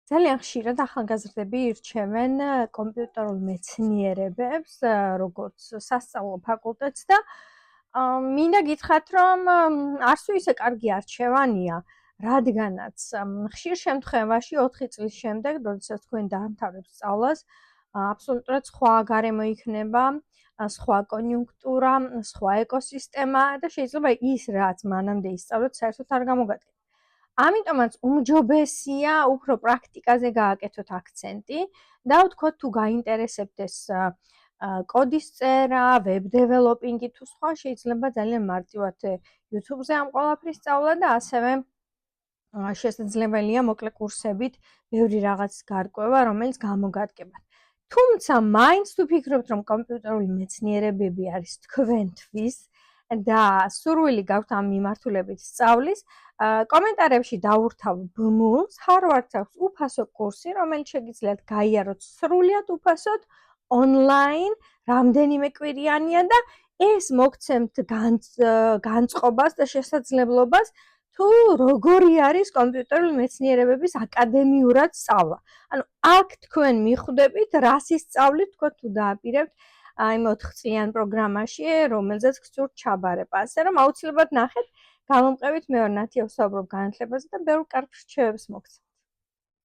ძალიან ხშირად ახალგაზრდები ირჩევენ კომპიუტერულ მეცნიერებებს, როგორც სასწავლო ფაკულტეტს და მინდა გითხრათ, რომ არც თუ ისე კარგი არჩევანია, რადგანაც ხშირ შემთხვევაში 4 წლის შემდეგ, როდესაც თქვენ დაამთავრებთ სწავლას, აბსოლუტურად სხვა გარემო იქნება, სხვა კონიუნქტურა, სხვა ეკოსისტემა და შეიძლება ის, რაც მანამდე ისწავლეთ, საერთოდ არ გამოგატკეთ. ამიტომაც უმჯობესია უფრო პრაქტიკაზე გააკეთოთ აქცენტი და ვთქვათ თუ გაინტერესებთ ეს კოდის წერა, ვებ დეველოპინგი თუ სხვა, შეიძლება ძალიან მარტივად YouTube-ზე ამ ყველაფრის სწავლა და ასევე შესაძლებელია მოკლე კურსებით ბევრი რაღაც გარკვევა, რომელიც გამოგადგებათ. თუმცა მაინც თუ ფიქრობთ, რომ კომპიუტერული მეცნიერებები არის თქვენთვის და სურვილი გაქვთ ამ მიმართულებით სწავლის, კომენტარებში დავურთავ BMUL-ს, Harvard-ს აქვს უფასო კურსი, რომელიც შეგიძლიათ გაიაროთ სრულიად უფასოდ, ონლაინ, რამდენიმე კვირიანია და ეს მოგცემთ განწყობას და შესაძლებლობას თუ როგორი არის კომპიუტერული მეცნიერებების აკადემიურად სწავლა. ანუ აქ თქვენ მიხვდებით, რას ისწავლით, თქო თუ დააპირებთ აი 4 წლიან პროგრამაში, რომელზეც გსურთ ჩაბარება. ასე რომ აუცილებლად ნახეთ, გამომყევით მეორე ნათია ვსაუბრობ განათლებაზე და ბევრ კარგ რჩევებს მოგცემ.